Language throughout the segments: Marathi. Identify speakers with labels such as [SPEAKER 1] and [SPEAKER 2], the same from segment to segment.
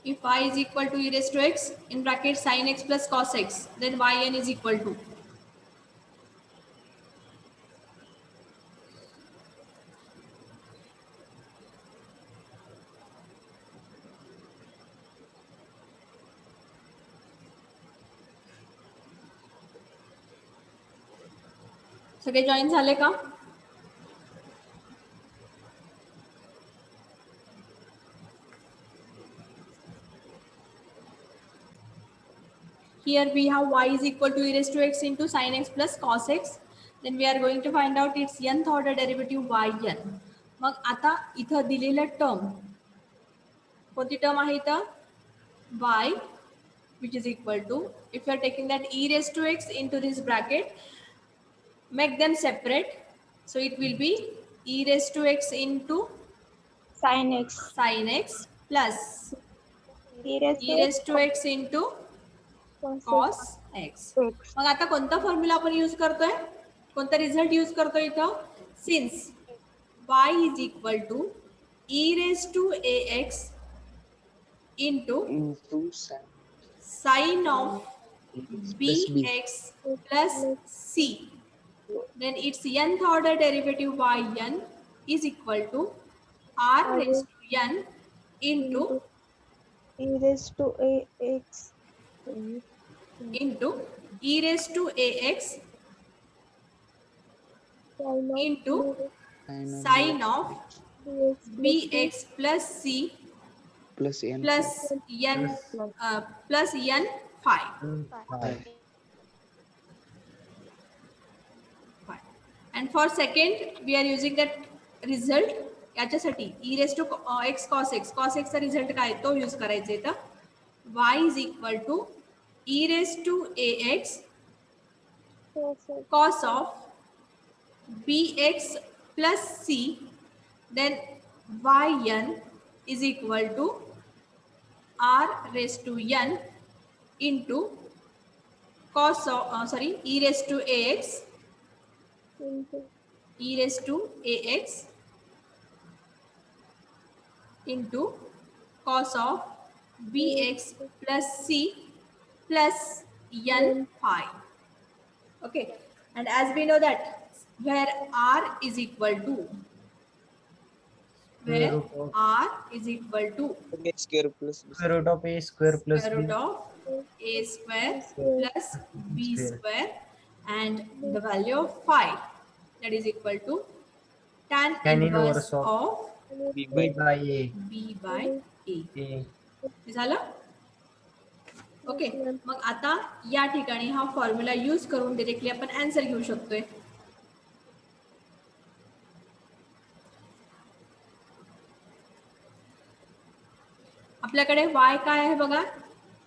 [SPEAKER 1] if y is equal to e raised to x in bracket sin x plus cos x, then yn is equal to सगळे जॉईन झाले का? Here we have y is equal to e raised to x into sin x plus cos x. Then we are going to find out its nth order derivative yn. मग आता इथं दिलेलं टर्म कोणती टर्म आहे इथं y which is equal to, if you are taking that e raised to x into this bracket, make them separate, so it will be e raised to x into
[SPEAKER 2] sin x
[SPEAKER 1] plus
[SPEAKER 2] e
[SPEAKER 1] e raised to x into cos x. मग आता कोणता फॉर्म्युला आपण यूज करतोय, कोणता रिझल्ट यूज करतोय इथं, since y is equal to e raised to ax into sin of bx plus c, then its nth order derivative yn is equal to r raised to n into
[SPEAKER 2] e raised to ax
[SPEAKER 1] into e raised to ax into sin of bx plus c
[SPEAKER 3] plus n
[SPEAKER 1] plus n plus n phi. And for second we are using that result याच्यासाठी e raised to x cos x चा रिझल्ट काय तो यूज करायचा आहे. तर y is equal to e raised to ax cos of bx plus c, then yn is equal to r raised to n into cos of e raised to ax into cos of bx plus c plus n phi. Okay, and as we know that where r is equal to
[SPEAKER 3] square plus
[SPEAKER 4] square root of a square plus
[SPEAKER 1] square root
[SPEAKER 4] b
[SPEAKER 1] of a square plus b square, and the value of phi, that is equal to tan inverse of
[SPEAKER 4] b by a.
[SPEAKER 1] b by a. झालं. ओके, मग आता या ठिकाणी हा फॉर्म्युला यूज करून डायरेक्टली आपण आन्सर घेऊ शकतोय. आपल्याकडे y काय आहे बघा,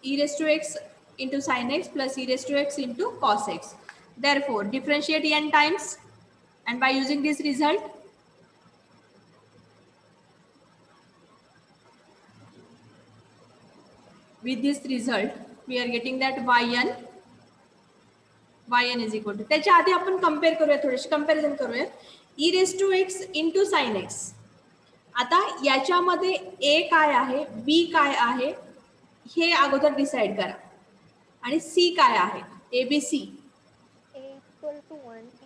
[SPEAKER 1] e raised to x into sin x plus e raised to x into cos x. Therefore differentiate n times, and by using this result with this result we are getting that yn is equal to, त्याच्या आधी आपण कंपेअर करूया, थोडीशी कंपॅरिझन करूया. e raised to x into sin x. आता याच्यामध्ये a काय आहे, b काय आहे हे अगोदर डिसाइड करा, आणि c काय आहे, abc.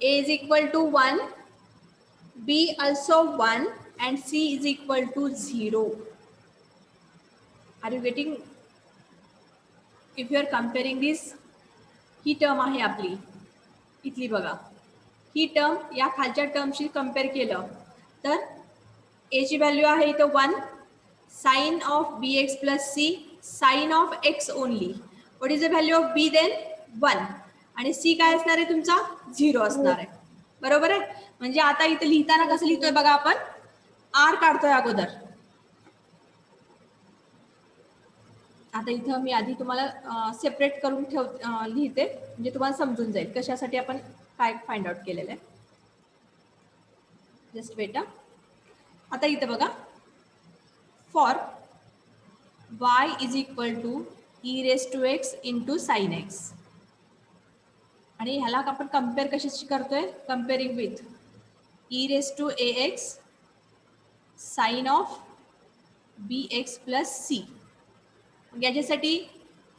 [SPEAKER 1] a is equal to 1, b also 1 and c is equal to 0. Are you getting? If you are comparing this, he term आहे आपली इथली बघा, ही टर्म या खालच्या टर्मशी कंपेअर केलं तर a ची व्हॅल्यू आहे इथं 1, sine of bx plus c, sine of x only. What is the value of b then 1, आणि c काय असणार आहे तुमचा 0 असणार आहे. बरोबर आहे. म्हणजे आता इथे लिहिताना कसं लिहितोय बघा, आपण r काढतोय अगोदर. आता इथं मी आधी तुम्हाला सेपरेट करून लिहिते, म्हणजे तुम्हाला समजून जाईल कशासाठी आपण काय फाइंड आउट केलेलं आहे. Just wait. आता इथं बघा, for y is equal to e raised to x into sin x, आणि ह्याला आपण कंपेअर कशाशी करतोय, कंपेअरिंग with e raised to ax sin of bx plus c. याच्यासाठी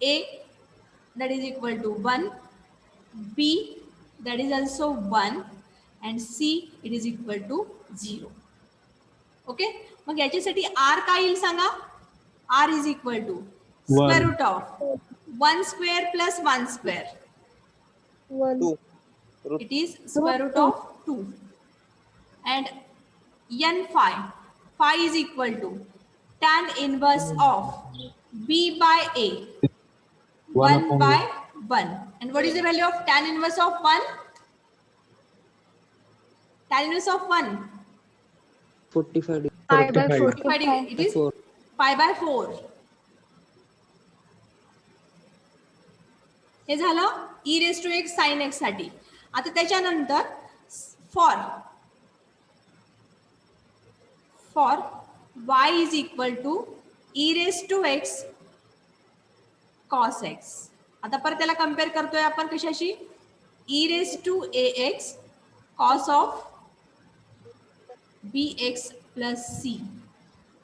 [SPEAKER 1] a that is equal to 1, b that is also 1 and c it is equal to 0. Okay, मग याच्यासाठी r काय येईल सांगा. r is equal to square root of 1 square plus 1 square.
[SPEAKER 2] 1.
[SPEAKER 3] 2. Root
[SPEAKER 1] It is square root of 2 and n phi. Phi is equal to tan inverse of b by a 1 by 1. And what is the value of tan inverse of 1? Tan inverse of 1.
[SPEAKER 3] 45.
[SPEAKER 2] Pi by
[SPEAKER 1] 45. It is
[SPEAKER 3] 4.
[SPEAKER 1] pi by 4. हे झालं e raised to x sin x साठी. आता त्याच्यानंतर for y is equal to e raised to x cos x. आता परत त्याला कम्पेअर करतोय आपण कशाशी. e raised to ax cos of bx plus c.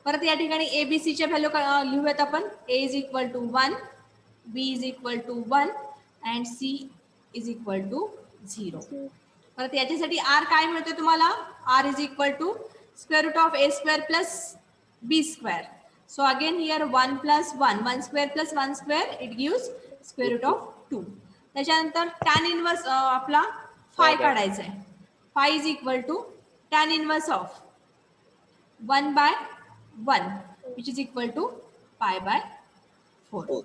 [SPEAKER 1] परत या ठिकाणी abc च्या व्हॅल्यू लिहूयात आपण. a is equal to 1, b is equal to 1 and c is equal to 0. परत याच्यासाठी r काय मिळतोय तुम्हाला. r is equal to square root of a square plus b square. So again here 1 plus 1, 1 square plus 1 square it gives square root of 2. त्याच्यानंतर tan inverse आपला phi काढायचा आहे. phi is equal to tan inverse of 1 by 1 which is equal to pi by 4.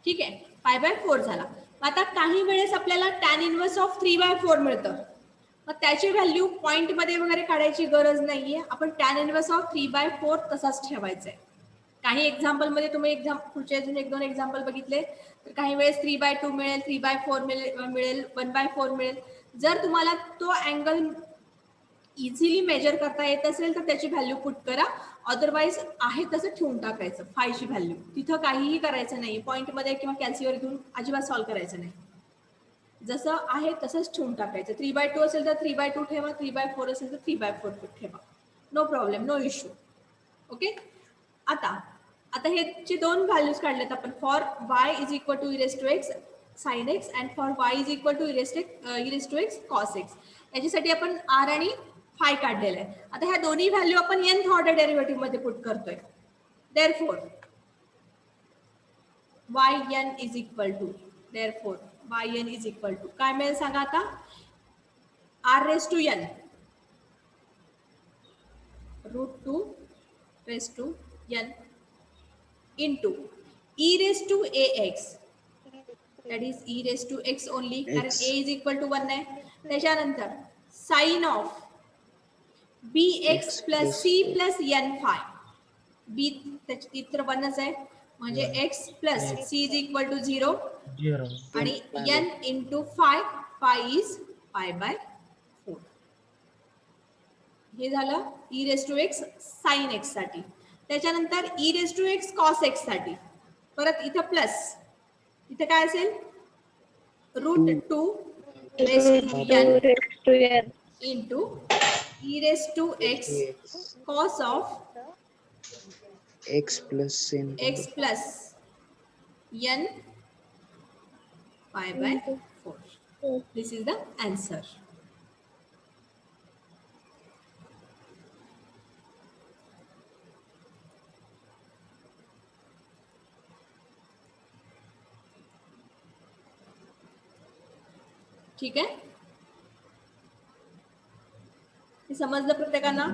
[SPEAKER 1] ठीक आहे, पाय बाय 4 झाला. आता काही वेळेस आपल्याला tan इनवर्स ऑफ 3 by 4 मिळतं. मग त्याची व्हॅल्यू पॉइंट मध्ये वगैरे काढायची गरज नाहीये. आपण tan इनवर्स ऑफ 3 by 4 तसाच ठेवायचा आहे. काही एक्झाम्पल मध्ये तुम्ही पुढचे अजून 1-2 एक्झाम्पल बघितले तर काही वेळेस 3 by 2 मिळेल, 3 by 4 मिळेल, 1 by 4 मिळेल. जर तुम्हाला तो अँगल इझिली मेजर करता येत असेल तर त्याची व्हॅल्यू पुट करा. अदरवाईज आहे तसं ठेवून टाकायचं फायची व्हॅल्यू. तिथं काहीही करायचं नाही. पॉइंट मध्ये किंवा कॅल्सीवर घेऊन अजिबात सॉल्व्ह करायचं नाही. जसं आहे तसंच ठेवून टाकायचं. 3 by 2 असेल तर 3 by 2 ठेवा, 3 by 4 असेल तर 3 by 4 ठेवा. No problem, no issue. Okay, आता हे जे दोन व्हॅल्यूज काढलेत आपण. For y is equal to e raised to x sin x and for y is equal to e raised to x cos x. याच्यासाठी आपण r आणि phi काढलेलं आहे. आता ह्या दोन्ही व्हॅल्यू आपण nth ऑर्डर डेरिव्हेटिव्ह मध्ये पुट करतोय. Therefore yn is equal to काय मिळेल सांगा आता. r raised to n root 2 raised to n into e raised to ax that is e raised to x only कारण
[SPEAKER 3] X.
[SPEAKER 1] a is equal to 1 आहे. त्याच्यानंतर sin of bx
[SPEAKER 3] X
[SPEAKER 1] plus
[SPEAKER 3] plus
[SPEAKER 1] c plus n phi. b त्याची तर 1च आहे म्हणजे x plus c is equal to 0
[SPEAKER 4] 0.
[SPEAKER 1] आणि n into phi is pi by 4. हे झालं e raised to x sin x साठी. त्याच्यानंतर e raised to x cos x साठी परत इथं प्लस, इथं काय असेल route 2 raised to n
[SPEAKER 2] raised to n.
[SPEAKER 1] into e raised to x cos of
[SPEAKER 3] X plus n.
[SPEAKER 1] x plus n pi by 4. This is the answer. ठीक आहे, हे समजलं प्रत्येकांना.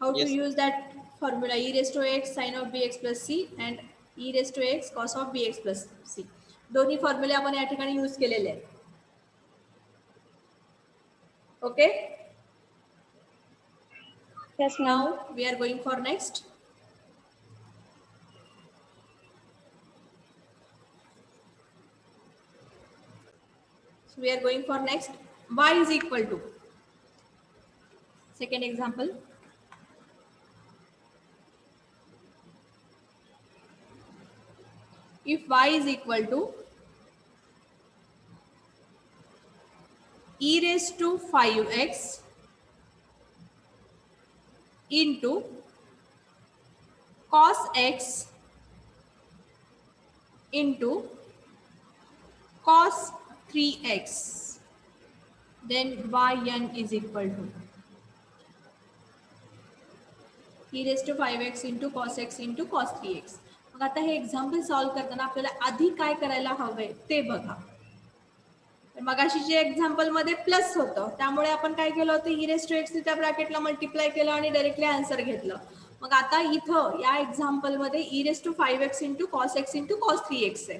[SPEAKER 1] How to
[SPEAKER 3] Yes.
[SPEAKER 1] Use that formula e raised to x sin of bx plus c and e raised to x cos of bx plus c. दोन्ही फॉर्म्युले आपण या ठिकाणी यूज केलेले आहेत. Okay,
[SPEAKER 2] Yes,
[SPEAKER 1] now
[SPEAKER 2] ma'am.
[SPEAKER 1] we are going for next. So we are going for next. Y is equal to second example. If y is equal to e raised to 5x into cos x into cos 3x, then yn is equal to e raised to 5x into cos x into cos 3x. मग आता हे एक्झाम्पल सॉल्व्ह करताना आपल्याला आधी काय करायला हवंय ते बघा. तर मगाशी जे एक्झाम्पल मध्ये प्लस होतं त्यामुळे आपण काय केलं होतं e raised to x त्या ब्रॅकेटला मल्टिप्लाय केलं आणि डायरेक्टली आन्सर घेतलं. मग आता इथं या एक्झाम्पल मध्ये e raised to 5x into cos x into cos 3x आहे,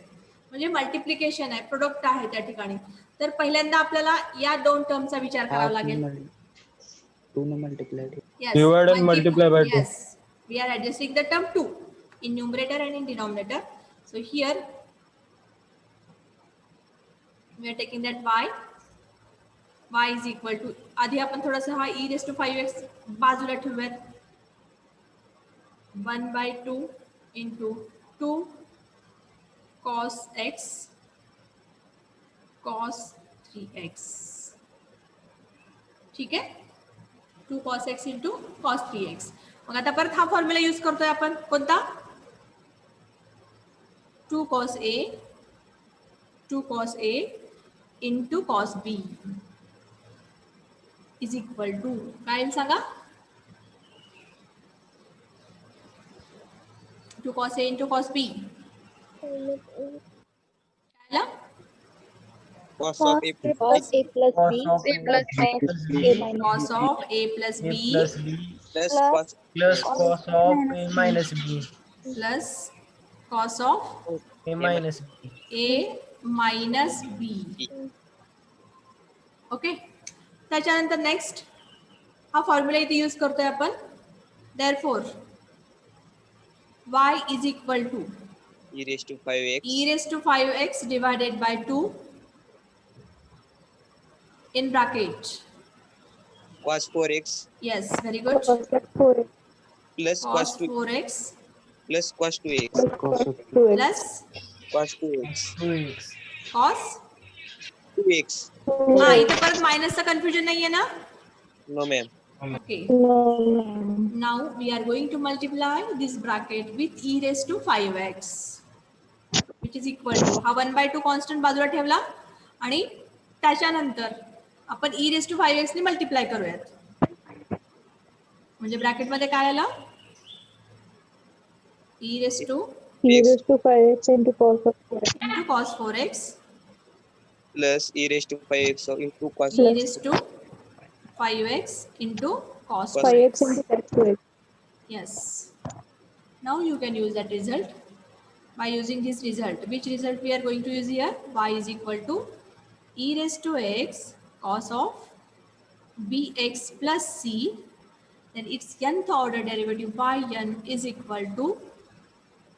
[SPEAKER 1] म्हणजे मल्टिप्लिकेशन आहे, प्रोडक्ट आहे त्या ठिकाणी. तर पहिल्यांदा आपल्याला या दोन टर्मचा विचार करावा लागेल.
[SPEAKER 3] 2 ने multiplied.
[SPEAKER 1] Yes.
[SPEAKER 4] Divide and multiply by 2.
[SPEAKER 1] Yes. We are adjusting the term 2 in numerator and in denominator. So here we are taking that y is equal to, आधी आपण थोडासा हा e raised to 5x बाजूला ठेवूयात. 1/2 into 2 cos x cos 3x. ठीक आहे, 2 cos x into cos 3x. मग आता परत हा फॉर्म्युला यूज करतोय आपण, कोणता? 2 cos a into cos b is equal to काय येईल सांगा? 2 cos a into cos b काय आलं?
[SPEAKER 3] Cos of a
[SPEAKER 2] cos a plus
[SPEAKER 4] Cos
[SPEAKER 2] b
[SPEAKER 4] of a
[SPEAKER 2] plus
[SPEAKER 4] plus b
[SPEAKER 2] a minus
[SPEAKER 1] Cos of a plus
[SPEAKER 4] a
[SPEAKER 1] b
[SPEAKER 4] plus b
[SPEAKER 3] plus cos
[SPEAKER 4] plus cos of a minus b
[SPEAKER 1] plus cos of
[SPEAKER 4] a minus b.
[SPEAKER 1] a minus b. Okay, त्याच्यानंतर नेक्स्ट हा फॉर्म्युला इथे यूज करतोय आपण. Therefore y is equal to
[SPEAKER 3] e raised to 5x
[SPEAKER 1] e raised to 5x divided by 2 in bracket.
[SPEAKER 3] cos 4x
[SPEAKER 1] Yes, very good.
[SPEAKER 2] cos 4x
[SPEAKER 3] plus
[SPEAKER 1] Cos
[SPEAKER 3] cos 2
[SPEAKER 1] 4x
[SPEAKER 3] plus cos 2x
[SPEAKER 2] cos 2x
[SPEAKER 1] plus
[SPEAKER 3] cos 2x
[SPEAKER 4] 2x.
[SPEAKER 1] cos.
[SPEAKER 3] 2x.
[SPEAKER 1] हा, इथे परत मायनसचा कन्फ्युजन नाहीये ना?
[SPEAKER 3] No ma'am.
[SPEAKER 1] Okay.
[SPEAKER 2] no ma'am.
[SPEAKER 1] Now we are going to multiply this bracket with e raised to 5x, which is equal to हा 1/2 कॉन्स्टंट बाजूला ठेवला आणि त्याच्यानंतर आपण e raised to 5x ने मल्टिप्लाय करूयात. म्हणजे ब्रॅकेट मध्ये काय आलं? e raised to
[SPEAKER 2] e raised to 5x into cos of 4x
[SPEAKER 1] into cos 4x
[SPEAKER 3] Plus e raised to 5x into cos
[SPEAKER 1] e raised to 5x into cos
[SPEAKER 2] 5x
[SPEAKER 1] 4x.
[SPEAKER 2] into cos 2x.
[SPEAKER 1] Yes. Now you can use that result. By using this result, which result we are going to use here? Y is equal to e raised to x cos of bx plus c. Then its nth order derivative yn is equal to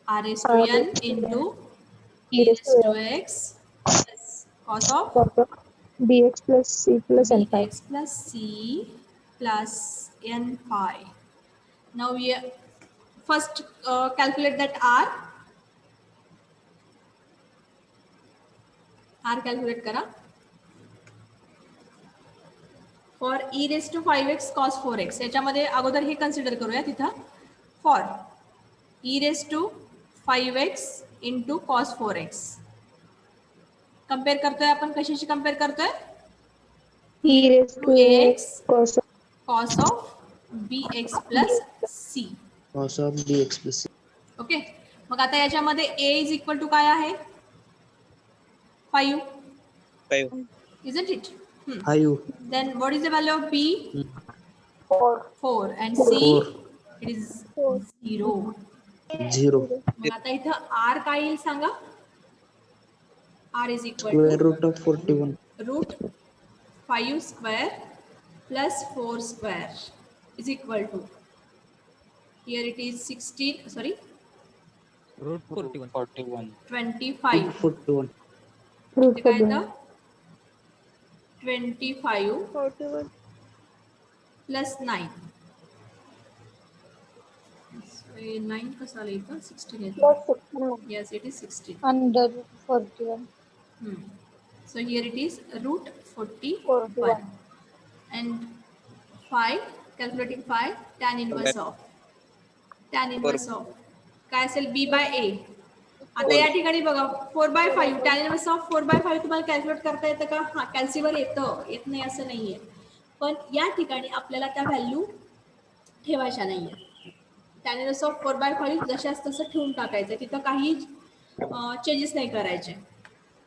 [SPEAKER 1] r raised to n into e raised to x plus cos of
[SPEAKER 2] Cos of bx plus c plus n phi.
[SPEAKER 1] bx plus c plus n phi. Now we first calculate that r. R calculate करा. For e raised to 5x cos 4x याच्यामध्ये अगोदर हे कन्सिडर करूया तिथं. For e raised to 5x into cos 4x compare करतोय आपण, कशाशी कम्पेअर करतोय?
[SPEAKER 2] e raised to
[SPEAKER 1] ax
[SPEAKER 2] cos
[SPEAKER 1] of bx plus c.
[SPEAKER 3] cos of bx plus c.
[SPEAKER 1] Okay, मग आता याच्यामध्ये a इज इक्वल टू काय आहे? 5,
[SPEAKER 3] 5
[SPEAKER 1] isn't it?
[SPEAKER 3] 5
[SPEAKER 1] Then what is the value of b? 4 and c
[SPEAKER 3] 4
[SPEAKER 1] it is 0.
[SPEAKER 3] 0
[SPEAKER 1] मग आता इथं r काय येईल सांगा? r is equal
[SPEAKER 3] square
[SPEAKER 1] to
[SPEAKER 3] root of 41
[SPEAKER 1] root 5 square plus 4 square is equal to, here it is 16, sorry,
[SPEAKER 5] root 41
[SPEAKER 1] 25.
[SPEAKER 3] 41
[SPEAKER 2] root
[SPEAKER 1] इथे काय येतं? 25
[SPEAKER 2] 41
[SPEAKER 1] plus 9. 9 कसं आलं इथं? 16 येतं.
[SPEAKER 2] plus 16
[SPEAKER 1] Yes, it is 16.
[SPEAKER 2] under 41.
[SPEAKER 1] So here it is root 41.
[SPEAKER 2] 41.
[SPEAKER 1] And 5, calculating 5, tan inverse of. Tan inverse of. काय असेल? b by a. आता या ठिकाणी बघा 4/5 tan इनवर्स ऑफ 4/5 तुम्हाला कॅल्क्युलेट करता येतं का? हा कॅल्सीवर येतं, येत नाही असं नाहीये. पण या ठिकाणी आपल्याला त्या व्हॅल्यू ठेवायच्या नाहीये. tan इनवर्स ऑफ 4/5 जशाच तसं ठेवून टाकायचं, तिथं काही चेंजेस नाही करायचे.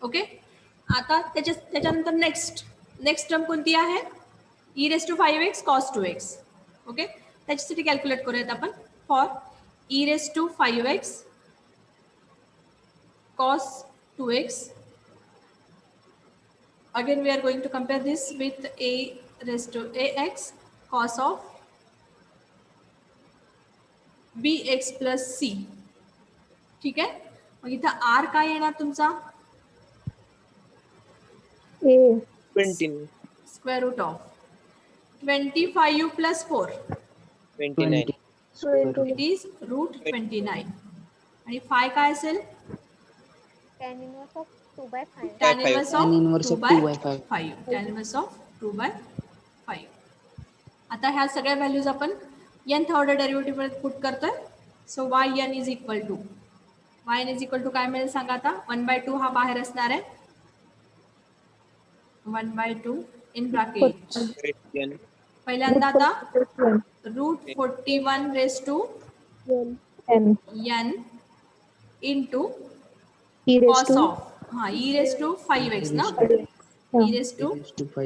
[SPEAKER 1] ओके. आता त्याच्यानंतर नेक्स्ट टर्म कोणती आहे? e⁵ cos 2x. ओके. त्याच्यासाठी कॅल्क्युलेट करूयात आपण. For e⁵ cos 2x. Again, we are going to compare this with ax cos of bx plus c. ठीक आहे. मग इथं r काय येणार तुमचा?
[SPEAKER 2] A.
[SPEAKER 3] 20,
[SPEAKER 1] square root of 25 plus 4.
[SPEAKER 3] 29.
[SPEAKER 1] It is root 29. आणि फाय काय असेल?
[SPEAKER 2] Tan inverse of 2/5.
[SPEAKER 1] tan
[SPEAKER 3] By
[SPEAKER 1] inverse
[SPEAKER 6] Tan
[SPEAKER 1] of
[SPEAKER 6] inverse
[SPEAKER 1] 2
[SPEAKER 6] of
[SPEAKER 1] by
[SPEAKER 6] 2/5.
[SPEAKER 1] 5. tan inverse of 2 by 5. आता ह्या सगळ्या व्हॅल्यूज आपण nth ऑर्डर डेरिव्हेटिव्ह मध्ये पुट करतोय. So yn is equal to काय मिळेल सांगा आता? 1/2 हा बाहेर असणार आहे. 1/2 इन ब्रॅकेट.
[SPEAKER 3] Great N.
[SPEAKER 1] पहिल्यांदा आता root 41 raise to
[SPEAKER 2] N.
[SPEAKER 1] n into
[SPEAKER 2] E raised
[SPEAKER 1] cos
[SPEAKER 2] to
[SPEAKER 1] of e⁵ 5x ना, e⁵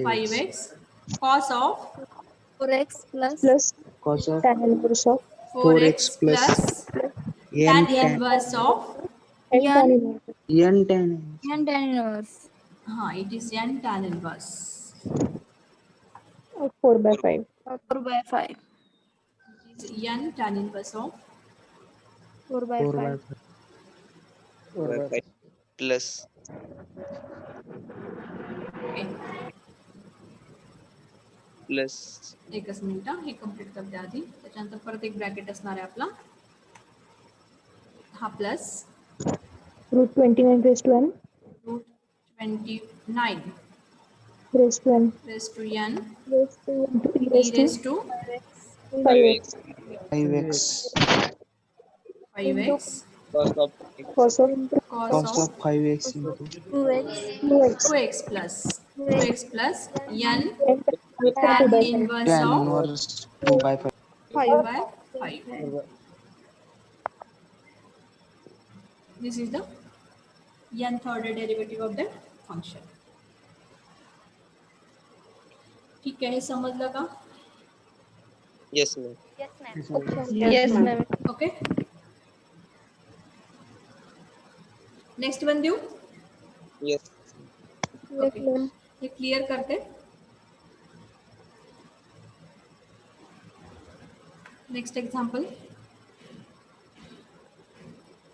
[SPEAKER 1] 5x cos of
[SPEAKER 2] 4x plus
[SPEAKER 6] Cos of
[SPEAKER 2] tan inverse of
[SPEAKER 1] 4x
[SPEAKER 6] 4x plus
[SPEAKER 1] plus
[SPEAKER 6] n
[SPEAKER 1] tan inverse of
[SPEAKER 2] n tan inverse.
[SPEAKER 6] n tan
[SPEAKER 2] N tan inverse
[SPEAKER 1] it is n tan inverse.
[SPEAKER 2] of 4/5.
[SPEAKER 7] 4/5.
[SPEAKER 1] It is n tan inverse of
[SPEAKER 6] 4/5.
[SPEAKER 3] 4/5 plus
[SPEAKER 1] okay.
[SPEAKER 3] plus
[SPEAKER 1] एकच मिनिट हे कम्प्लीट करते आधी. त्याच्यानंतर परत एक ब्रॅकेट असणार आहे आपला. हा plus
[SPEAKER 2] Root 29 raised to n
[SPEAKER 1] root 29
[SPEAKER 2] raised to n
[SPEAKER 1] raise to n
[SPEAKER 2] raised to into e
[SPEAKER 1] e
[SPEAKER 2] raised
[SPEAKER 1] raise
[SPEAKER 2] to
[SPEAKER 1] to
[SPEAKER 2] 5x
[SPEAKER 6] 5x
[SPEAKER 1] 5x
[SPEAKER 3] cos of x
[SPEAKER 2] cos of
[SPEAKER 1] cos
[SPEAKER 6] cos
[SPEAKER 1] of
[SPEAKER 6] of 5x into
[SPEAKER 2] 2x
[SPEAKER 1] 2x plus n
[SPEAKER 2] n
[SPEAKER 1] tan
[SPEAKER 2] 2/5.
[SPEAKER 1] inverse
[SPEAKER 6] tan
[SPEAKER 1] of
[SPEAKER 6] inverse 2/5.
[SPEAKER 1] 5 by 5. This is the nth order derivative of the function. ठीक आहे, हे समजलं का?
[SPEAKER 3] yes ma'am.
[SPEAKER 7] Yes, ma'am.
[SPEAKER 1] Okay. Next one देऊ.
[SPEAKER 3] Yes.
[SPEAKER 1] ओके, हे क्लिअर करते. Next example.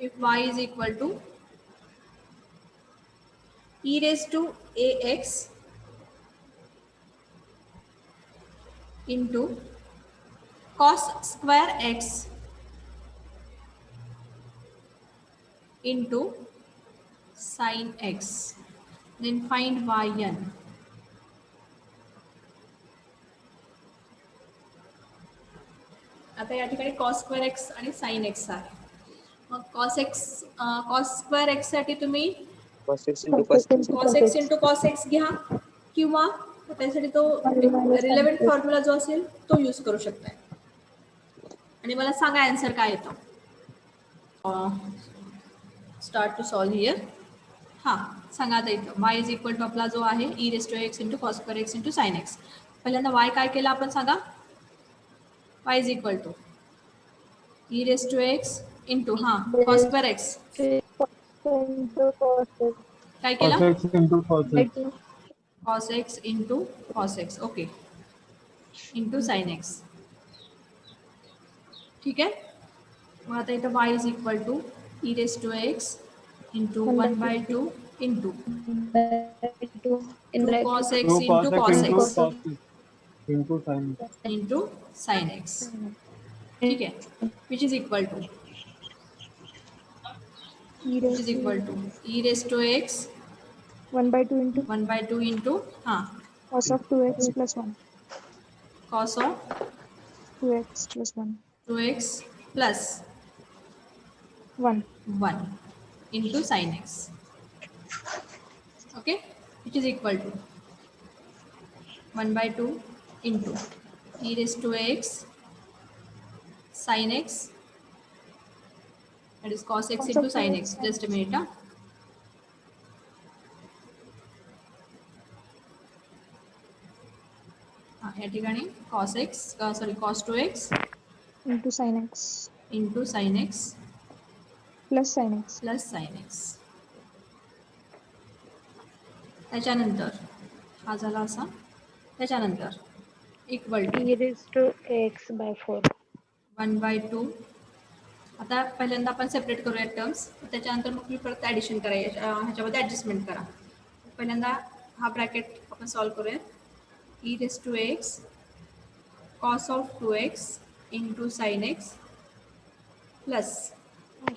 [SPEAKER 1] If y is equal to e⁵ ax into cos square x into sin x, then find yn. आता या ठिकाणी cos square x आणि sin x आहे. मग cos square x साठी तुम्ही
[SPEAKER 3] Cos x into cos x.
[SPEAKER 1] cos x into cos x घ्या, किंवा त्यासाठी तो रिलेव्हंट फॉर्म्युला जो असेल तो यूज करू शकताय. आणि मला सांगा आन्सर काय येतो. Start to solve here. हां, सांगा आता इथं y इज इक्वल टू आपला जो आहे e⁵ into cos square x into sin x. पहिल्यांदा y काय केलं आपण सांगा. y is equal to e⁵ into cos square x
[SPEAKER 2] into cos x
[SPEAKER 1] काय केलं.
[SPEAKER 4] Cos x into cos x.
[SPEAKER 1] cos x into cos x okay into sin x. ठीक आहे. मग आता इथं y is equal to e⁵ into 1/2 into
[SPEAKER 2] in bracket
[SPEAKER 1] cos x
[SPEAKER 4] So
[SPEAKER 1] into
[SPEAKER 4] cos
[SPEAKER 1] cos
[SPEAKER 4] x into
[SPEAKER 1] x
[SPEAKER 4] cos x into sin x.
[SPEAKER 1] Into sin x. ठीक आहे. Which is equal to
[SPEAKER 2] e
[SPEAKER 1] is equal to e⁵
[SPEAKER 2] 1/2 into
[SPEAKER 1] 1/2 into
[SPEAKER 2] cos of 2x plus 1
[SPEAKER 1] cos of
[SPEAKER 2] 2x plus 1
[SPEAKER 1] 2x plus
[SPEAKER 2] 1
[SPEAKER 1] 1. into sin x. Okay, which is equal to 1 by 2 into e raised to x sin x, that is cos x
[SPEAKER 2] Cos
[SPEAKER 1] into
[SPEAKER 2] of
[SPEAKER 1] sin
[SPEAKER 2] 2x
[SPEAKER 1] x.
[SPEAKER 2] sin
[SPEAKER 1] Just a minute. या ठिकाणी cos x sorry cos 2x
[SPEAKER 2] into sin x
[SPEAKER 1] into sin x
[SPEAKER 2] plus sin x.
[SPEAKER 1] plus sin x. त्याच्यानंतर हा झाला असा, त्याच्यानंतर equal to
[SPEAKER 7] E raised to x by 4.
[SPEAKER 1] 1 by 2. आता पहिल्यांदा आपण सेपरेट करूया टर्म्स, त्याच्यानंतर मग तुम्ही परत ॲडिशन करा, ह्याच्यामध्ये ॲडजस्टमेंट करा. पहिल्यांदा हा ब्रॅकेट आपण सॉल्व करूया. E raise to X cos of 2x into sine x plus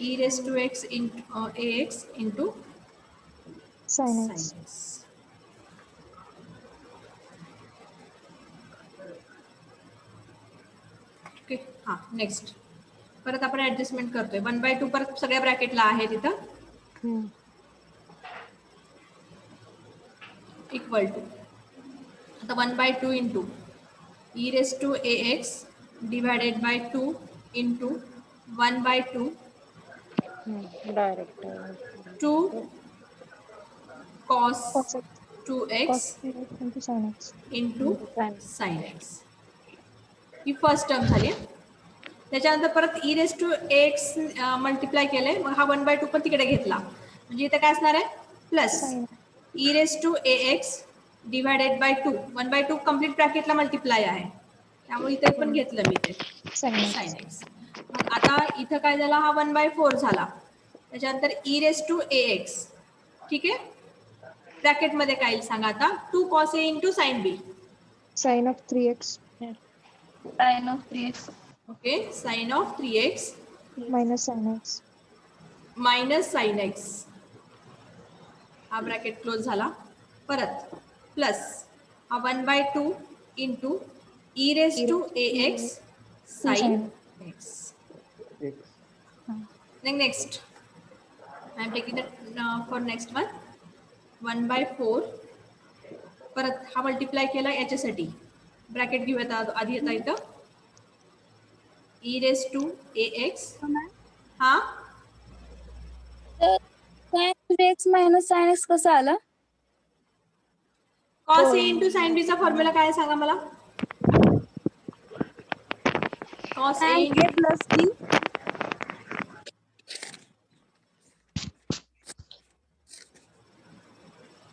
[SPEAKER 1] E raise to X into A X into
[SPEAKER 2] Sin
[SPEAKER 1] sine
[SPEAKER 2] x.
[SPEAKER 1] X. Okay, हां नेक्स्ट परत आपण ॲडजस्टमेंट करतोय. 1 by 2 परत सगळ्या ब्रॅकेटला आहे तिथं इक्वल टू आता 1 by 2 into E raise to A x divided by 2 into 1 by 2
[SPEAKER 7] Direct.
[SPEAKER 1] 2 cos
[SPEAKER 2] Cos x
[SPEAKER 1] 2x
[SPEAKER 2] cos 2x into sin x.
[SPEAKER 1] Into
[SPEAKER 7] Sin.
[SPEAKER 1] Sine x. ही फर्स्ट टर्म झाली. त्याच्यानंतर परत e raise to x multiply केलंय, मग हा 1 by 2 पण तिकडे घेतला, म्हणजे इथं काय असणार आहे plus
[SPEAKER 2] Sin
[SPEAKER 1] e raise to A x divided by 2. 1 by 2 complete ब्रॅकेटला मल्टिप्लाय आहे, त्यामुळे इथे पण घेतलं मी ते
[SPEAKER 2] sin
[SPEAKER 1] साइन
[SPEAKER 2] x.
[SPEAKER 1] एक्स. मग आता इथं काय झाला, हा 1 by 4 झाला. त्याच्यानंतर E raise to A X, ठीक आहे. ब्रॅकेटमध्ये काय येईल सांगा आता, 2 cos a into sine B.
[SPEAKER 2] Sin of 3x
[SPEAKER 7] Sin of 3x.
[SPEAKER 1] Okay, sine of 3x
[SPEAKER 2] minus sin x.
[SPEAKER 1] Minus sine X. हा ब्रॅकेट क्लोज झाला. परत प्लस हा 1 by 2 into E raise to A X sine X. Next I am taking the for next one 1 by 4. परत हा मल्टिप्लाय केला याच्यासाठी, ब्रॅकेट घेऊयात आधी येता इथं E raise to A X. हा
[SPEAKER 7] Sin x minus sin x कसं आलं?
[SPEAKER 1] कॉस ए इंटू साइन बीचा फॉर्म्युला काय आहे सांगा मला. Cos A
[SPEAKER 7] Sin a plus b.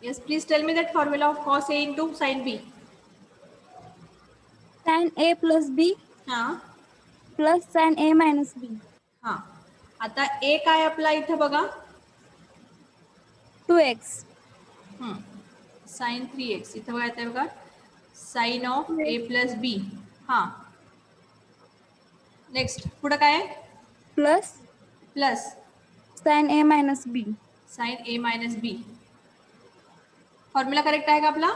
[SPEAKER 1] yes please tell me that formula of cos a into sin b.
[SPEAKER 7] Sin a plus b
[SPEAKER 1] हा
[SPEAKER 7] plus sin a minus b.
[SPEAKER 1] हा आता ए काय आपला इथं बघा
[SPEAKER 7] 2x.
[SPEAKER 1] Sign 3x. इथं काय येतंय बघा sine of A plus B. हा नेक्स्ट पुढं काय आहे
[SPEAKER 7] Plus
[SPEAKER 1] plus
[SPEAKER 7] sin a minus b.
[SPEAKER 1] Sine A minus B. Formula correct आहे का आपला.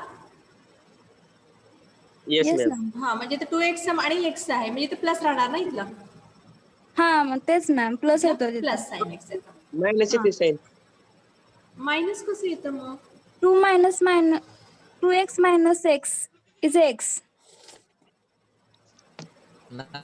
[SPEAKER 3] Yes
[SPEAKER 7] Yes
[SPEAKER 3] ma'am.
[SPEAKER 7] ma'am.
[SPEAKER 1] हा म्हणजे ते 2x आणि x आहे, म्हणजे इथं प्लस राहणार ना इथला,
[SPEAKER 7] हा मग तेच मॅम प्लस येतो
[SPEAKER 1] प्लस साइन एक्स येतं.
[SPEAKER 3] मायनस येते साईन.
[SPEAKER 1] मायनस कसं येतं मग.
[SPEAKER 7] 2 minus 2x minus x is x.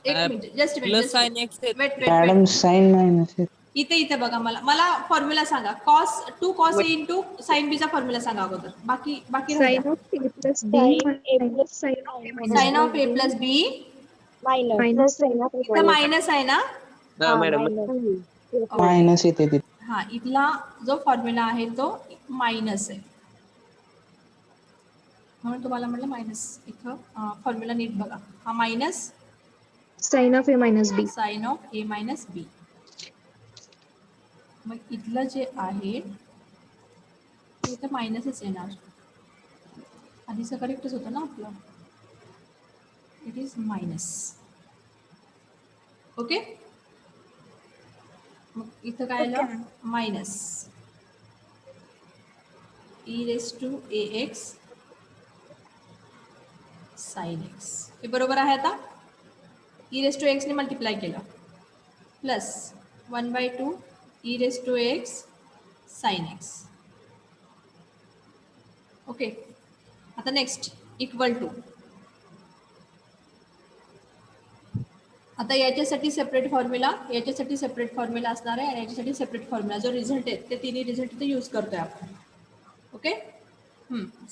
[SPEAKER 1] एक minute just
[SPEAKER 5] plus sine X
[SPEAKER 1] wait
[SPEAKER 6] madam sin minus x.
[SPEAKER 1] इथे बघा, मला फॉर्म्युला सांगा. Cos 2 cos a into sine बीचा फॉर्म्युला सांगा अगोदर. बाकी
[SPEAKER 2] Sin of a plus b minus sin of a minus
[SPEAKER 1] sine of A plus B.
[SPEAKER 2] minus sin of a
[SPEAKER 1] इथं मायनस आहे ना.
[SPEAKER 3] हा मॅडम.
[SPEAKER 6] मायनस येते तिथे.
[SPEAKER 1] हा इथला जो फॉर्म्युला आहे तो मायनस आहे, म्हणून तुम्हाला म्हटलं मायनस. इथं फॉर्म्युला नीट बघा. हा minus
[SPEAKER 2] sin of a minus b.
[SPEAKER 1] Sine of a minus b. मग इथलं जे आहे ते इथं मायनसच येणार. आधीचं करेक्टच होतं ना आपलं. It is minus. ओके, मग इथं काय आलं minus E raise to A X sine X. हे बरोबर आहे. आता ई रेस टू एक्सने मल्टिप्लाय केलं plus 1 by 2 E raise to X sine X. Okay, आता नेक्स्ट इक्वल टू. आता याच्यासाठी सेपरेट फॉर्म्युला, याच्यासाठी सेपरेट फॉर्म्युला असणार आहे आणि याच्यासाठी सेपरेट फॉर्म्युला. जो रिझल्ट आहे ते तिन्ही रिझल्ट इथे यूज करतोय आपण. ओके,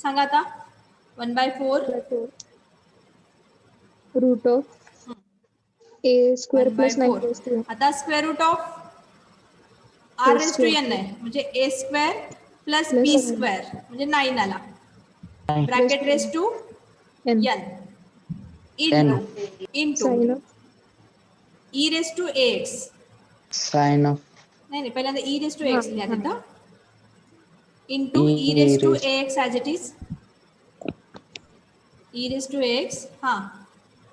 [SPEAKER 1] सांगा आता. 1/4
[SPEAKER 2] root of a square plus 9
[SPEAKER 1] आता square root of R raise to N आहे, म्हणजे A square plus B square म्हणजे 9 आला. Bracket raise to
[SPEAKER 2] n
[SPEAKER 1] N into
[SPEAKER 2] sin of
[SPEAKER 1] E raise to X.
[SPEAKER 6] Sine of
[SPEAKER 1] नाही, पहिल्यांदा ई रेस टू एक्स लिहा तिथं. Into E raise to X as it is. E raise to X, हां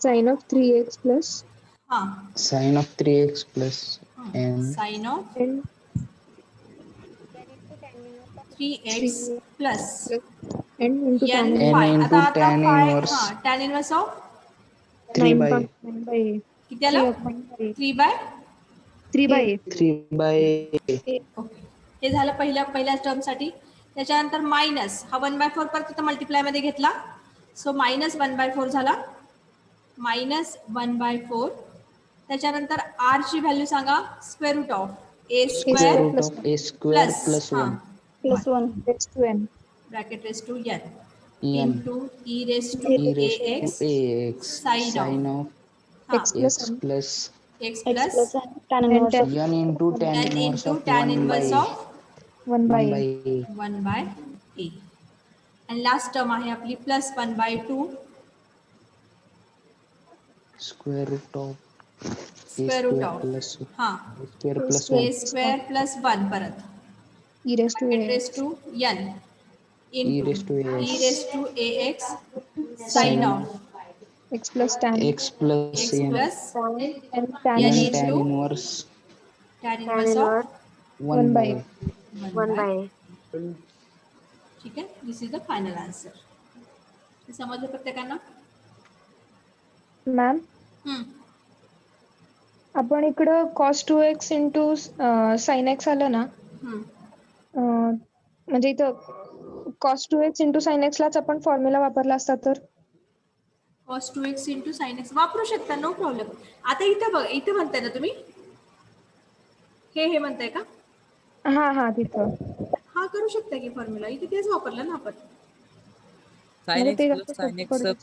[SPEAKER 2] sin of 3x plus
[SPEAKER 1] हां,
[SPEAKER 6] sine of 3x plus n
[SPEAKER 1] sine of
[SPEAKER 2] n
[SPEAKER 1] 3x plus
[SPEAKER 2] n into tan
[SPEAKER 1] n
[SPEAKER 2] inverse
[SPEAKER 1] फाय.
[SPEAKER 6] into
[SPEAKER 1] आता
[SPEAKER 6] tan
[SPEAKER 1] फाय,
[SPEAKER 6] inverse.
[SPEAKER 1] हां, tan inverse of
[SPEAKER 6] 3 by
[SPEAKER 2] 9 by a.
[SPEAKER 1] किती आलं? 3 by.
[SPEAKER 2] 3 by a.
[SPEAKER 6] 3 by
[SPEAKER 1] okay, हे झालं पहिल्या टर्मसाठी. त्याच्यानंतर मायनस हा 1/4 परत तिथं मल्टिप्लायमध्ये घेतला. सो मायनस 1/4 झाला. मायनस 1/4. त्याच्यानंतर आर ची व्हॅल्यू सांगा. Square root of A
[SPEAKER 6] square
[SPEAKER 1] स्क्वेअर
[SPEAKER 6] root of a square plus 1
[SPEAKER 2] plus 1 raised to n
[SPEAKER 1] bracket raise to N
[SPEAKER 6] n
[SPEAKER 1] into E raise to
[SPEAKER 6] e
[SPEAKER 1] A
[SPEAKER 6] raised to
[SPEAKER 1] X
[SPEAKER 6] ax
[SPEAKER 1] Sin
[SPEAKER 6] sin
[SPEAKER 1] of.
[SPEAKER 6] of
[SPEAKER 1] हां,
[SPEAKER 2] x plus
[SPEAKER 6] x
[SPEAKER 2] n
[SPEAKER 6] plus
[SPEAKER 1] x plus
[SPEAKER 2] tan inverse of
[SPEAKER 6] n into tan
[SPEAKER 1] n
[SPEAKER 6] inverse
[SPEAKER 1] into
[SPEAKER 6] of
[SPEAKER 1] tan
[SPEAKER 6] 1 by
[SPEAKER 1] inverse of
[SPEAKER 2] 1 by
[SPEAKER 6] 1 by
[SPEAKER 2] a.
[SPEAKER 6] a
[SPEAKER 1] 1 by a. आणि लास्ट टर्म आहे आपली plus 1/2
[SPEAKER 6] square root of a
[SPEAKER 1] square root
[SPEAKER 6] square
[SPEAKER 1] of,
[SPEAKER 6] plus
[SPEAKER 1] हां,
[SPEAKER 6] a square plus
[SPEAKER 2] Square.
[SPEAKER 6] 1
[SPEAKER 1] a square plus 1 परत
[SPEAKER 2] e raised to
[SPEAKER 1] bracket
[SPEAKER 2] a
[SPEAKER 1] raise to n
[SPEAKER 6] e
[SPEAKER 1] into
[SPEAKER 6] raised to
[SPEAKER 1] E
[SPEAKER 6] ax
[SPEAKER 1] raise to A X
[SPEAKER 6] sin
[SPEAKER 1] sine
[SPEAKER 6] of
[SPEAKER 1] of
[SPEAKER 2] x plus tan
[SPEAKER 6] x plus
[SPEAKER 1] X
[SPEAKER 6] n
[SPEAKER 1] plus
[SPEAKER 2] n tan
[SPEAKER 1] n
[SPEAKER 6] n
[SPEAKER 2] inverse
[SPEAKER 6] tan
[SPEAKER 1] into
[SPEAKER 6] inverse
[SPEAKER 1] tan inverse of
[SPEAKER 6] 1 by
[SPEAKER 1] 1 by. ठीक आहे, this is the final answer. हे समजलं प्रत्येकांना?
[SPEAKER 2] मॅम आपण इकडं cos 2x into sin x आलं ना, म्हणजे इथं cos 2x into sin x लाच आपण फॉर्म्युला वापरला असता तर
[SPEAKER 1] cos 2x into sine x वापरू शकता, नो प्रॉब्लेम. आता इथं बघा, इथं म्हणताय ना तुम्ही, हे म्हणताय का?
[SPEAKER 2] हा तिथं
[SPEAKER 1] हा करू शकता की फॉर्म्युला, इथे तेच वापरलं ना आपण.
[SPEAKER 5] साइन
[SPEAKER 2] मला
[SPEAKER 5] एक्स
[SPEAKER 2] ते
[SPEAKER 5] प्लस
[SPEAKER 2] जास्त
[SPEAKER 5] साइन
[SPEAKER 2] सोपं
[SPEAKER 5] एक्स
[SPEAKER 2] पडतं.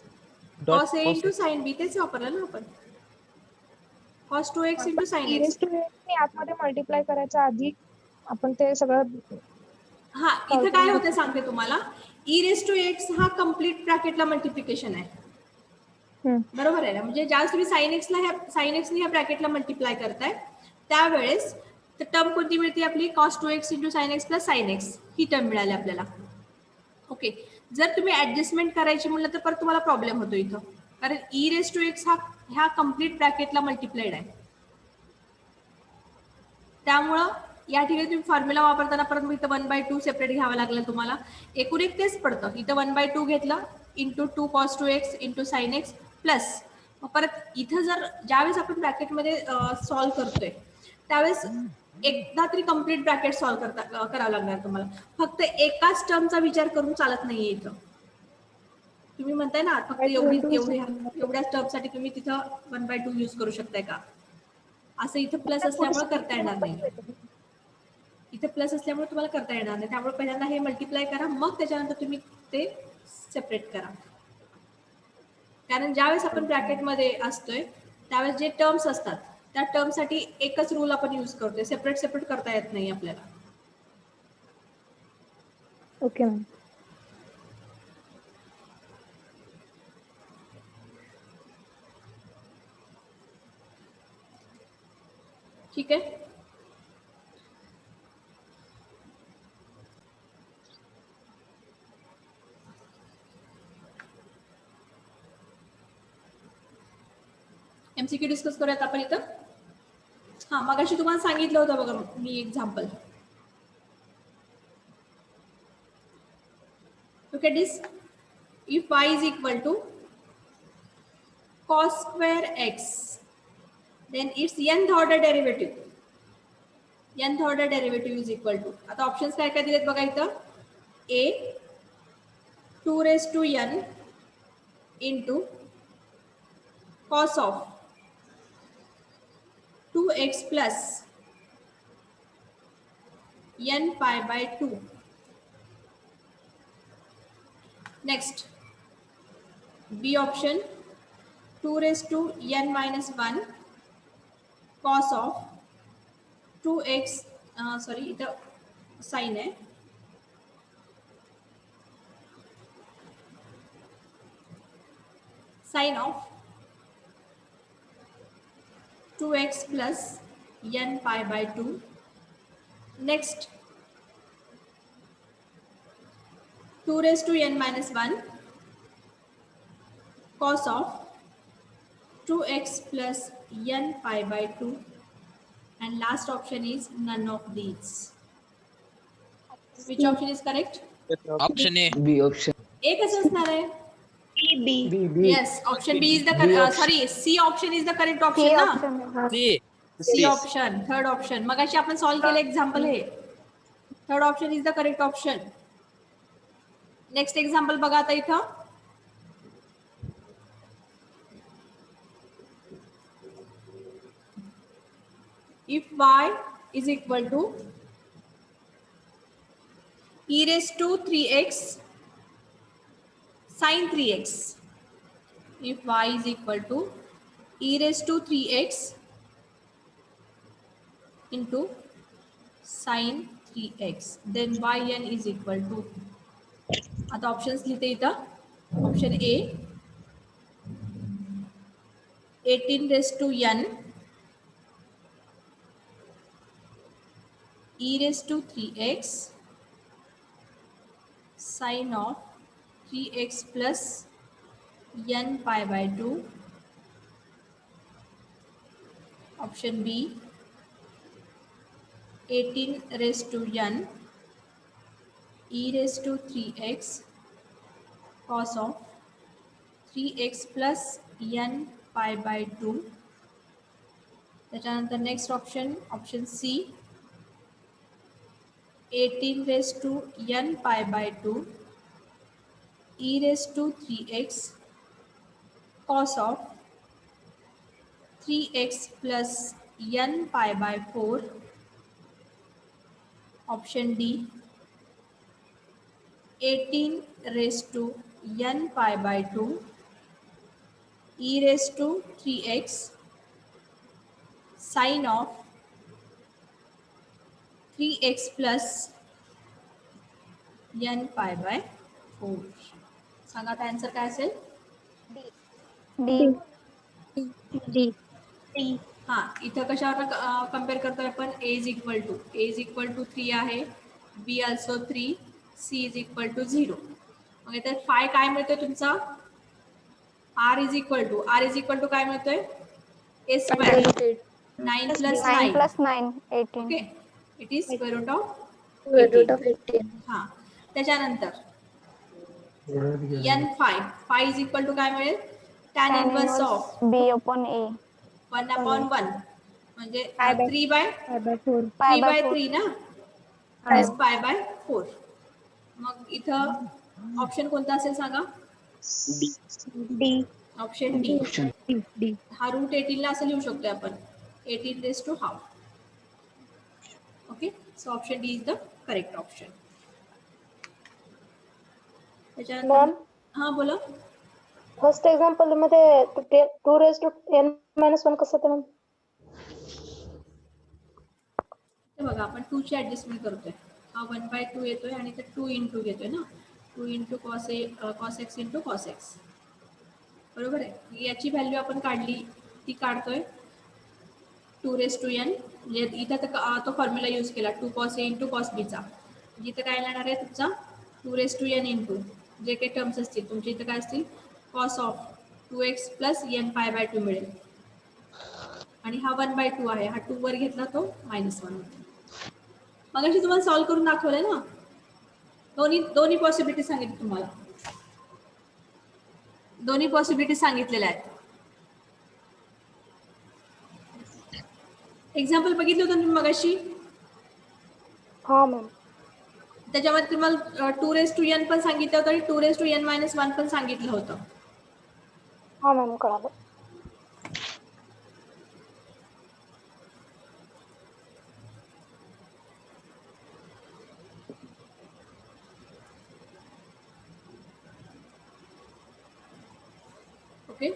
[SPEAKER 5] Dot
[SPEAKER 1] cos a into sine b तेच वापरलं ना आपण. cos 2x into sine
[SPEAKER 2] e
[SPEAKER 1] x.
[SPEAKER 2] raised to a ने आतमध्ये मल्टिप्लाय करायच्या आधी आपण ते सगळं
[SPEAKER 1] हा, इथं काय होतं सांगते तुम्हाला. ई रेस टू एक्स हा कम्प्लीट ब्रॅकेटला मल्टिप्लिकेशन आहे, बरोबर आहे ना. म्हणजे ज्यावेळेस तुम्ही साइन एक्सने ह्या ब्रॅकेटला मल्टिप्लाय करताय त्यावेळेस टर्म कोणती मिळते आपली? cos 2x into sine x plus sine x ही टर्म मिळाली आपल्याला. ओके, जर तुम्ही ऍडजस्टमेंट करायची म्हणलं तर परत तुम्हाला प्रॉब्लेम होतो इथं, कारण ई रेस टू एक्स हा ह्या कम्प्लीट ब्रॅकेटला मल्टिप्लाइड आहे. त्यामुळं या ठिकाणी तुम्ही फॉर्म्युला वापरताना परत इथं 1/2 सेपरेट घ्यावं लागलं तुम्हाला. एकूण एक तेच पडतं. इथं 1/2 घेतलं into 2 cos 2x into sine x plus, मग परत इथं जर ज्यावेळेस आपण ब्रॅकेटमध्ये सॉल्व्ह करतोय त्यावेळेस एकदा तरी कम्प्लीट ब्रॅकेट सॉल्व्ह करावं लागणार तुम्हाला. फक्त एकाच टर्मचा विचार करून चालत नाहीये इथं. तुम्ही म्हणताय ना फक्त एवढ्याच टर्मसाठी तुम्ही तिथं 1/2 यूज करू शकताय का? असं इथं प्लस असल्यामुळे करता येणार नाही. इथे प्लस असल्यामुळे तुम्हाला करता येणार नाही. त्यामुळे पहिल्यांदा हे मल्टिप्लाय करा, मग त्याच्यानंतर तुम्ही ते सेपरेट करा. कारण ज्यावेळेस आपण ब्रॅकेटमध्ये असतोय त्यावेळेस जे टर्म्स असतात त्या टर्मसाठी एकच रूल आपण यूज करतोय, सेपरेट करता येत नाही आपल्याला.
[SPEAKER 2] Okay ma'am.
[SPEAKER 1] ठीक आहे. MCQ डिस्कस करूयात आपण इथं. हा, मगाशी तुम्हाला सांगितलं होतं बघा मी example. Look at this. If y is equal to cos square x, then its nth order derivative. nth order derivative is equal to, आता ऑप्शन्स काय काय दिलेत बघा इथं, A 2n into cos of 2x plus n pi by 2. Next B option 2n minus 1 cos of 2x, sorry इथं साइन आहे, sine of 2x plus n pi by 2. Next 2n minus 1 cos of 2x plus n pi by 2, and last option is none of these. Which option is correct?
[SPEAKER 5] Option A.
[SPEAKER 6] B option.
[SPEAKER 1] A कसं असणार आहे?
[SPEAKER 6] B. B.
[SPEAKER 1] Yes, option B is the
[SPEAKER 6] B option.
[SPEAKER 1] sorry, C option is the correct option ना.
[SPEAKER 5] C.
[SPEAKER 1] C option, third option. मगाशी आपण सॉल्व केलं एक्झाम्पल हे. Third option is the correct option. Next example बघा आता इथं. If y is equal to e raised to 3x sin 3x. If y is equal to e raised to 3x into sin 3x, then yn is equal to, आता ऑप्शन्स लिहिते इथं. Option A 18 raised to n e raised to 3x sin of 3x plus n pi by 2. Option B 18 raised to n e raised to 3x cos of 3x plus n pi by 2. त्याच्यानंतर next option, option C 18 raised to n pi by 2 e raised to 3x cos of 3x plus n pi by 4. Option D 18 raised to n pi by 2 e raised to 3x sin of 3x plus n pi by 4. सांगा आता आन्सर काय असेल?
[SPEAKER 7] D.
[SPEAKER 1] हा, इथं कशावर कम्पेअर करतोय आपण? a इज इक्वल टू 3 आहे, b also 3, c is equal to 0. मग इथे फाय काय मिळतोय तुमचा? r इज इक्वल टू काय मिळतोय? a square 9 plus 9.
[SPEAKER 7] 18.
[SPEAKER 1] Okay, it is square root of 18. हा, त्याच्यानंतर n phi is equal to काय मिळेल? tan inverse of
[SPEAKER 7] B upon A.
[SPEAKER 1] 1/1 म्हणजे 3 बाय
[SPEAKER 7] Pi by
[SPEAKER 1] 3 ना, पाय बाय 4. मग इथं ऑप्शन कोणता असेल सांगा? Option D. हा रूट 18 ला असं लिहू शकतो आपण, 18 raise to half. Okay, so option D is the correct option. त्याच्यानंतर हा बोला.
[SPEAKER 8] फर्स्ट एक्झाम्पल मध्ये 2 रेज टू n minus 1 कसं होतं?
[SPEAKER 1] ते बघा, आपण 2 ची ऍडजस्टमेंट करतोय. हा 1/2 येतोय आणि ते 2 इंटू घेतोय ना, 2 into cos x into cos x. बरोबर आहे. याची व्हॅल्यू आपण काढली, ती काढतोय 2 रेज टू n. म्हणजे इथं तो फॉर्म्युला यूज केला 2 cos a into cos b चा. इथं काय येणार आहे तुमचा 2 रेज टू n इंटू जे काही टर्म्स असतील तुमच्या इथं काय असतील, cos of 2x plus n pi by 2 मिळेल. आणि हा 1/2 आहे, हा 2 वर घेतला तो -1 होतो. मग अशी तुम्हाला सॉल्व्ह करून दाखवलंय ना, दोन्ही पॉसिबिलिटी सांगितली तुम्हाला, दोन्ही पॉसिबिलिटी सांगितलेल्या आहेत. एक्झाम्पल बघितलं होतं तुम्ही मगाशी,
[SPEAKER 8] हा मॅम.
[SPEAKER 1] त्याच्यामध्ये तुम्हाला 2n पण सांगितलं होतं आणि 2n-1 पण सांगितलं होतं.
[SPEAKER 8] हा मॅम कळालं.
[SPEAKER 1] ओके.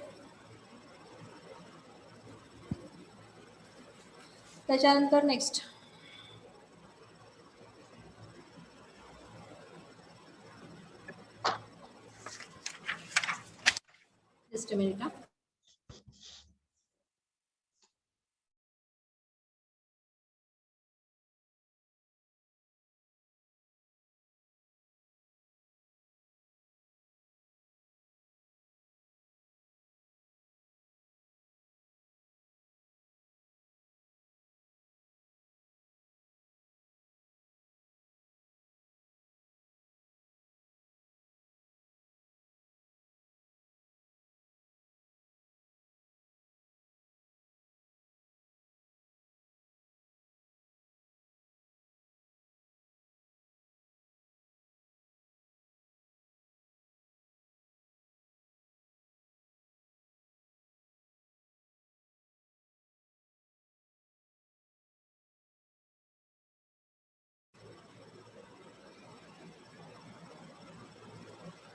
[SPEAKER 1] त्याच्यानंतर next just a minute.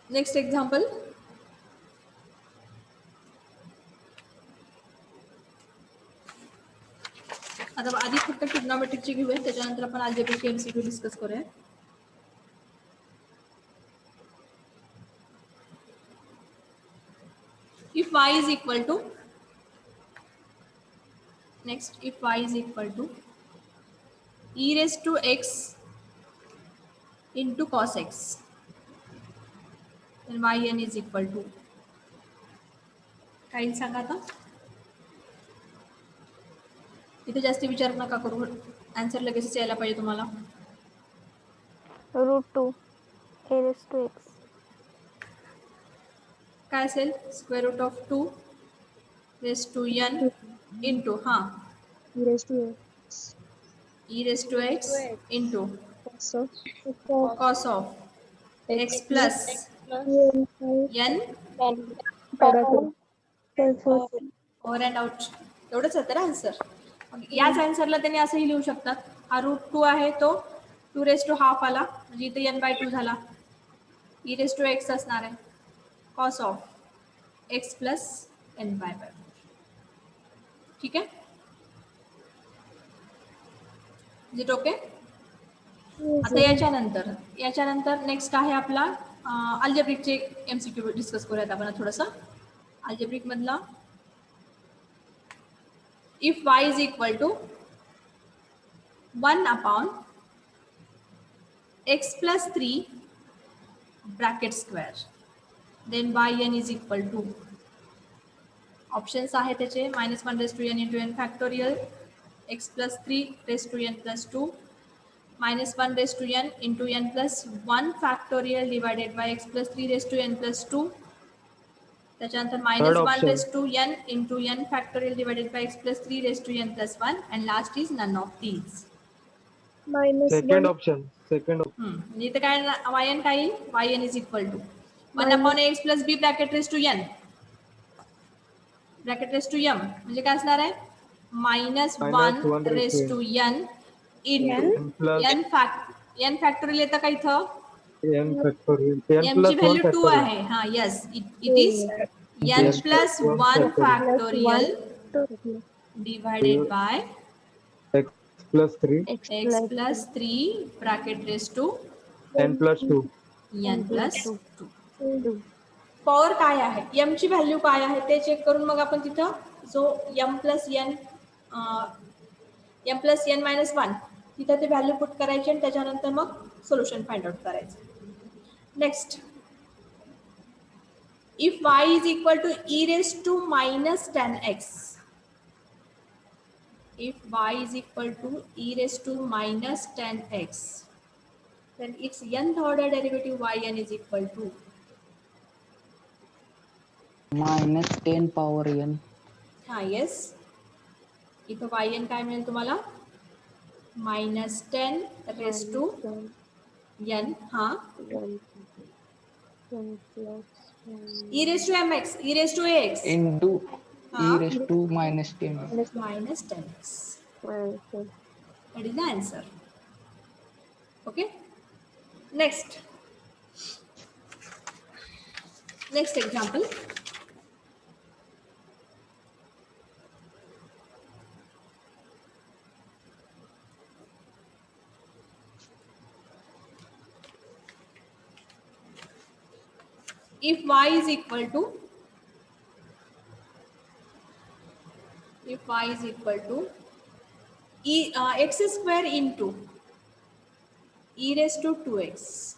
[SPEAKER 1] Next example. आता आधी फक्त ट्रिग्नोमेट्रिकची घेऊया, त्याच्यानंतर आपण अल्जेब्रिक एमसीक्यू डिस्कस करूया. If y is equal to next, if y is equal to e raised to x into cos x, then yn is equal to काय येईल सांगा आता. इथे जास्त विचार नका करू, आन्सर लगेच यायला पाहिजे तुम्हाला.
[SPEAKER 8] √2 a raised to x.
[SPEAKER 1] काय असेल square root of 2 raise to n into हा
[SPEAKER 2] E raised to x
[SPEAKER 1] e raise to x into
[SPEAKER 2] cos of
[SPEAKER 1] cos of x plus n over and out. एवढंच होतं ना आन्सर. याच आन्सरला त्यांनी असंही लिहू शकतात. हा √2 आहे तो 2 रेस टू हाफ आला, म्हणजे इथे n/2 झाला. e रेस टू x असणार आहे cos of x plus n/4. ठीक आहे. Is it okay. आता याच्यानंतर नेक्स्ट आहे आपला अल्जेब्रिकचे एमसीक्यू डिस्कस करूयात आपण थोडंसं. अल्जेब्रिक मधला if y is equal to 1 upon x plus 3 bracket square, then yn is equal to options आहे त्याचे -1 raise to n into n factorial, x plus 3 raise to n plus 2, -1 raise to n into n plus 1 factorial divided by x plus 3 raise to n plus 2, त्याच्यानंतर -1 raise to n into n factorial divided by x plus 3 raise to n plus 1 and last is none of these.
[SPEAKER 4] Second option.
[SPEAKER 1] म्हणजे इथे काय yn काय येईल, yn is equal to 1 upon x plus b bracket raise to n bracket raise to m, म्हणजे काय असणार आहे -1 raise to n into n factorial येतं का इथं
[SPEAKER 4] n factorial. n
[SPEAKER 1] m
[SPEAKER 4] plus
[SPEAKER 1] ची
[SPEAKER 4] 1
[SPEAKER 1] व्हॅल्यू 2
[SPEAKER 4] factorial.
[SPEAKER 1] आहे. हा yes it is n plus 1 factorial divided by
[SPEAKER 4] x plus 3
[SPEAKER 1] x plus 3 bracket raise to
[SPEAKER 4] n plus 2.
[SPEAKER 1] n plus 2. Power काय आहे, m ची व्हॅल्यू काय आहे ते चेक करून मग आपण तिथं जो m प्लस n मायनस 1 तिथं ते व्हॅल्यू पुट करायची आणि त्याच्यानंतर मग सोल्युशन फाइंड आउट करायचं. Next, if y is equal to e raise to minus 10x, if y is equal to e raised to minus 10x, then its nth order derivative yn is equal to
[SPEAKER 5] -10 power n.
[SPEAKER 1] हा येस, इथं yn काय मिळेल तुम्हाला -10 रेस टू n हा e raise to mx e raise to ax
[SPEAKER 5] into e
[SPEAKER 1] हा
[SPEAKER 5] raised to minus 10.
[SPEAKER 1] -10x. That is the answer. Okay. Next example. If y is equal to x square into e raised to 2x,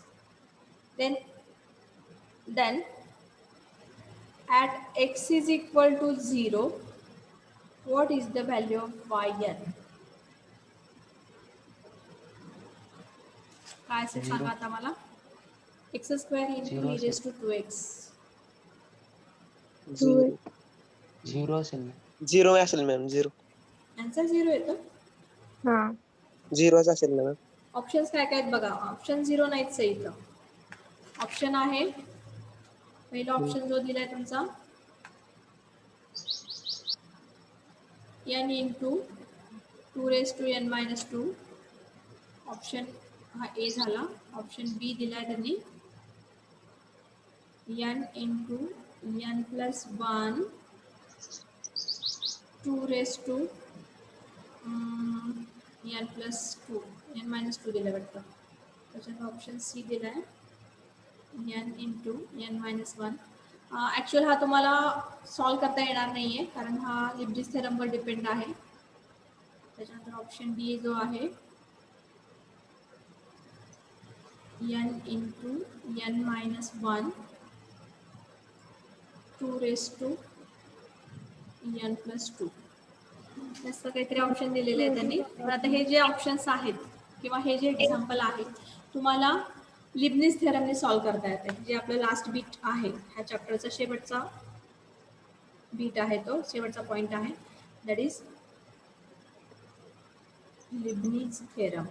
[SPEAKER 1] then at x is equal to 0, what is the value of yn? काय असेल सांगा आता मला. X square into
[SPEAKER 5] Zero
[SPEAKER 1] e raised to 2x.
[SPEAKER 5] 0 असेल ना.
[SPEAKER 3] 0 असेल मॅम. 0
[SPEAKER 1] आन्सर 0 येतो.
[SPEAKER 2] हा
[SPEAKER 3] 0च असेल ना मॅम.
[SPEAKER 1] ऑप्शन्स काय काय आहेत बघा. ऑप्शन 0 नाहीच आहे इथं. ऑप्शन आहे पहिला ऑप्शन जो दिलाय तुमचा n into 2 raised to n minus 2. Option हा ए झाला. ऑप्शन बी दिलाय त्यांनी n into n plus 1 2 raised to n plus 2 n minus 2 दिलं वाटतं. त्याच्यानंतर ऑप्शन सी दिलाय n into n minus 1. Actual हा तुम्हाला सॉल्व करता येणार नाहीये कारण हा लिब्निझ थेरमवर डिपेंड आहे. त्याच्यानंतर ऑप्शन डी जो आहे n into n minus 1 2 raised to n plus 2. असं काहीतरी ऑप्शन दिलेले आहे त्यांनी. पण आता हे जे ऑप्शन्स आहेत किंवा हे जे एक्झाम्पल आहे तुम्हाला लिब्निझ थेरमने सॉल्व करता येते. जे आपलं लास्ट बीट आहे ह्या चॅप्टरचा शेवटचा बीट आहे तो शेवटचा पॉइंट आहे. That is Leibniz theorem.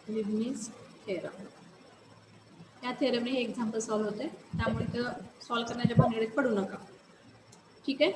[SPEAKER 1] Leibniz theorem या थेरमने हे एक्झाम्पल सॉल्व होते. त्यामुळे ते सॉल्व करण्याच्या भानगडीत पडू नका. ठीक आहे.